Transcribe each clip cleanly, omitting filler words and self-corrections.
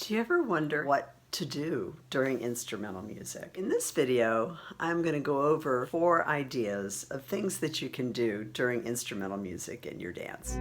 Do you ever wonder what to do during instrumental music? In this video, I'm going to go over 4 ideas of things that you can do during instrumental music in your dance.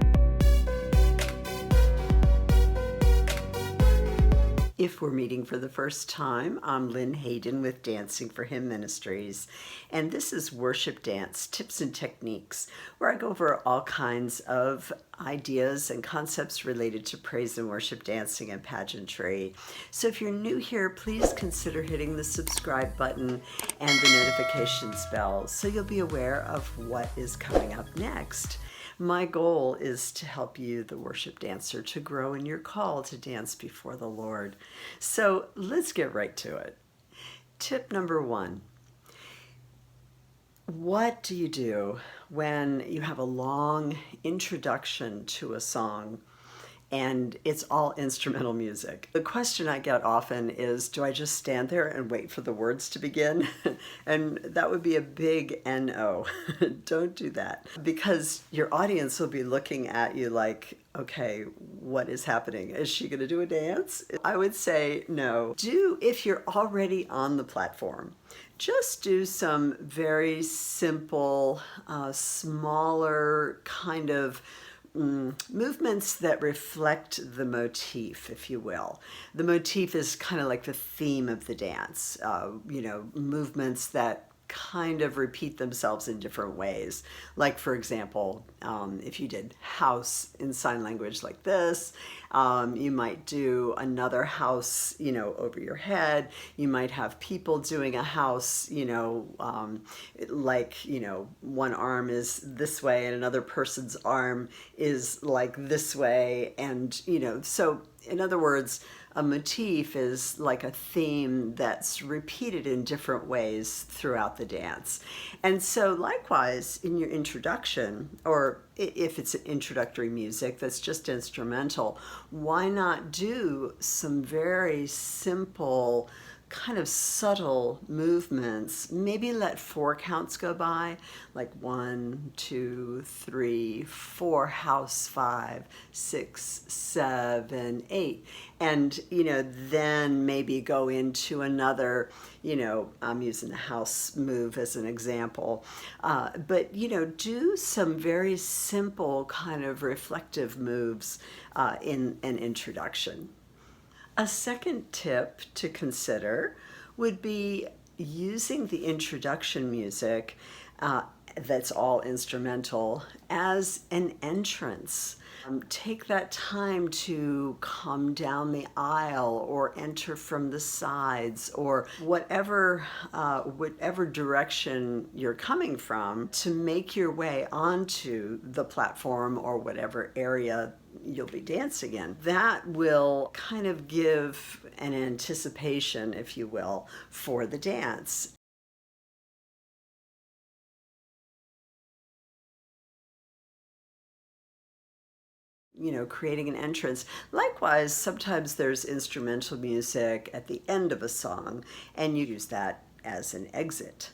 If we're meeting for the first time, I'm Lynn Hayden with Dancing for Him Ministries, and this is Worship Dance Tips and Techniques, where I go over all kinds of ideas and concepts related to praise and worship dancing and pageantry. So if you're new here, please consider hitting the subscribe button and the notifications bell so you'll be aware of what is coming up next. My goal is to help you, the worship dancer, to grow in your call to dance before the Lord. So let's get right to it. Tip number 1. What do you do when you have a long introduction to a song and it's all instrumental music? The question I get often is, do I just stand there and wait for the words to begin? And that would be a big no. Don't do that, because your audience will be looking at you like, okay, what is happening? Is she going to do a dance? I would say no. If you're already on the platform, just do some very simple, smaller kind of movements that reflect the motif, if you will. The motif is kind of like the theme of the dance, movements that kind of repeat themselves in different ways. Like, for example, if you did house in sign language like this, you might do another house, over your head. You might have people doing a house, one arm is this way and another person's arm is like this way. And, so in other words, a motif is like a theme that's repeated in different ways throughout the dance. And so likewise, in your introduction, or if it's introductory music that's just instrumental, why not do some very simple, kind of subtle movements? Maybe let 4 counts go by, like 1, 2, 3, 4, house 5, 6, 7, 8, and then maybe go into another, I'm using the house move as an example, but do some very simple kind of reflective moves in an introduction. A second tip to consider would be using the introduction music that's all instrumental as an entrance. Take that time to come down the aisle or enter from the sides, or whatever direction you're coming from, to make your way onto the platform or whatever area you'll be dancing in. That will kind of give an anticipation, if you will, for the dance. Creating an entrance. Likewise, sometimes there's instrumental music at the end of a song, and you use that as an exit.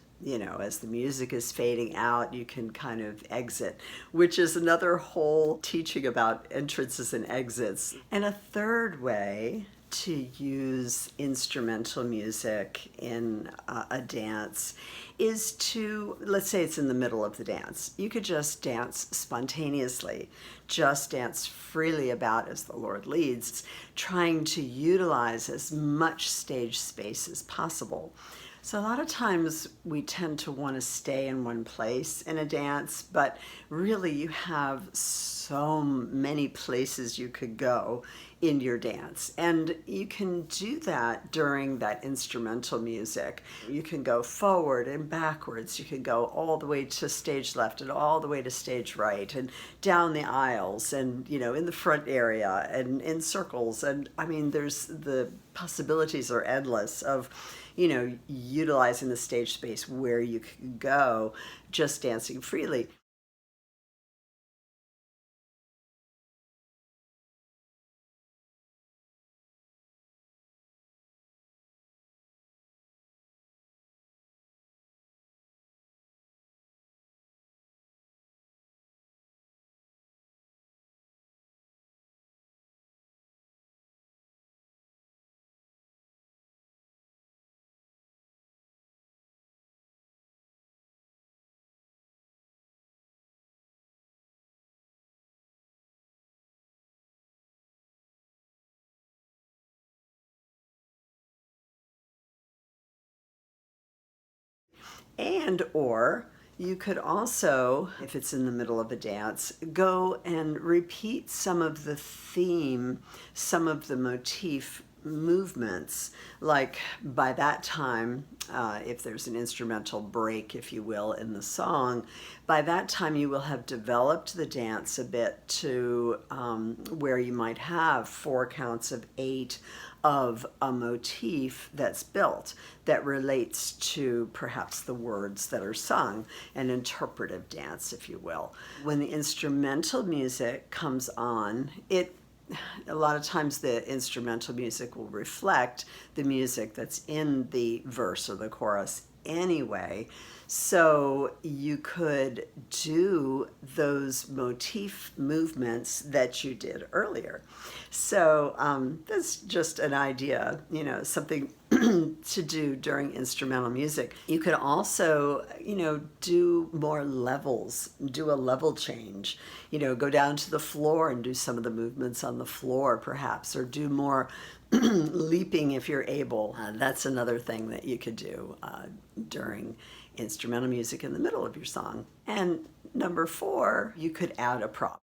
As the music is fading out, you can kind of exit, which is another whole teaching about entrances and exits. And a third way to use instrumental music in a dance is to, let's say it's in the middle of the dance. You could just dance spontaneously, just dance freely about as the Lord leads, trying to utilize as much stage space as possible. So a lot of times we tend to want to stay in one place in a dance, but really you have so many places you could go in your dance. And you can do that during that instrumental music. You can go forward and backwards. You can go all the way to stage left and all the way to stage right, and down the aisles, and in the front area, and in circles. And I mean, the possibilities are endless of utilizing the stage space where you can go, just dancing freely. And or you could also, if it's in the middle of a dance, go and repeat some of the theme, some of the motif movements. Like by that time, if there's an instrumental break, if you will, in the song, by that time you will have developed the dance a bit to where you might have 4 counts of 8 of a motif that's built that relates to perhaps the words that are sung, an interpretive dance, if you will. When the instrumental music comes on, a lot of times the instrumental music will reflect the music that's in the verse or the chorus anyway. So you could do those motif movements that you did earlier. So that's just an idea, something to do during instrumental music. You could also, do more levels, do a level change, go down to the floor and do some of the movements on the floor perhaps, or do more leaping if you're able. That's another thing that you could do during instrumental music in the middle of your song. And number 4, you could add a prop.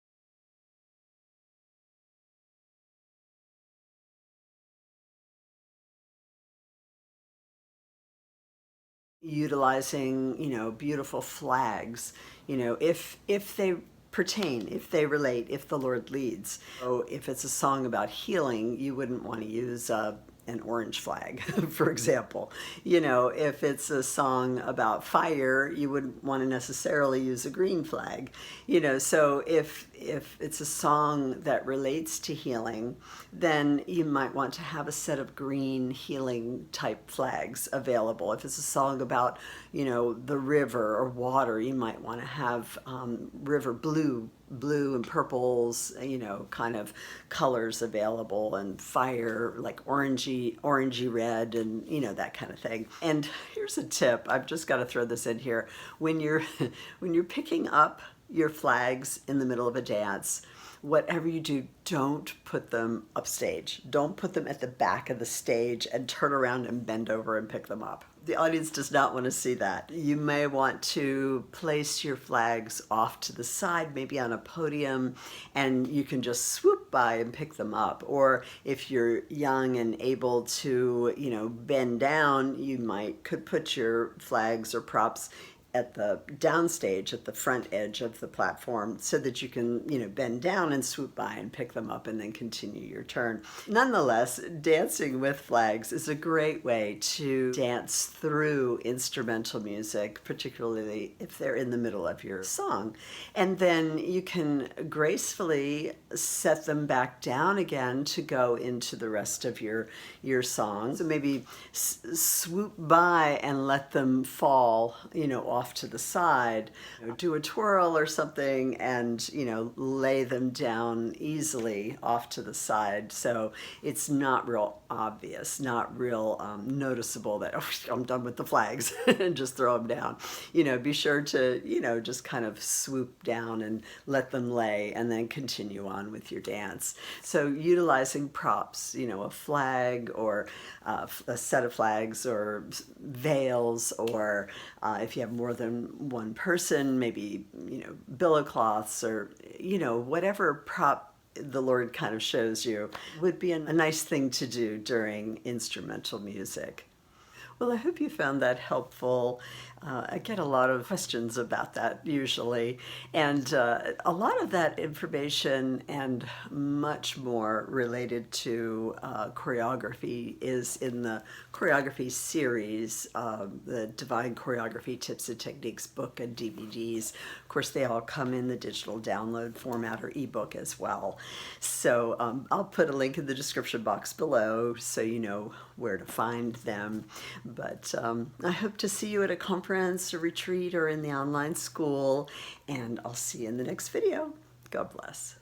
Utilizing, beautiful flags, if they pertain, if they relate, if the Lord leads. So if it's a song about healing, you wouldn't want to use an orange flag, for example. If it's a song about fire, you wouldn't want to necessarily use a green flag. So if it's a song that relates to healing, then you might want to have a set of green healing type flags available. If it's a song about, the river or water, you might want to have river blue and purples, kind of colors available, and fire like orangey red, and that kind of thing. And here's a tip, I've just got to throw this in here. When you're picking up your flags in the middle of a dance, whatever you do, don't put them upstage. Don't put them at the back of the stage and turn around and bend over and pick them up. The audience does not want to see that. You may want to place your flags off to the side, maybe on a podium, and you can just swoop by and pick them up. Or if you're young and able to, bend down, you could put your flags or props at the downstage, at the front edge of the platform, so that you can, bend down and swoop by and pick them up and then continue your turn. Nonetheless, dancing with flags is a great way to dance through instrumental music, particularly if they're in the middle of your song. And then you can gracefully set them back down again to go into the rest of your song. So maybe swoop by and let them fall, off to the side, do a twirl or something, and lay them down easily off to the side, so it's not real obvious, not real noticeable that, oh, I'm done with the flags, and just throw them down. Be sure to just kind of swoop down and let them lay, and then continue on with your dance. So utilizing props, a flag, or a set of flags, or veils, or if you have more than one person, maybe, billow cloths, or, whatever prop the Lord kind of shows you would be a nice thing to do during instrumental music. Well, I hope you found that helpful. I get a lot of questions about that usually, and a lot of that information and much more related to choreography is in the choreography series, the Divine Choreography Tips and Techniques book and DVDs. Of course, they all come in the digital download format or ebook as well. So I'll put a link in the description box below so you know where to find them. But I hope to see you at a conference, a retreat, or in the online school, and I'll see you in the next video. God bless.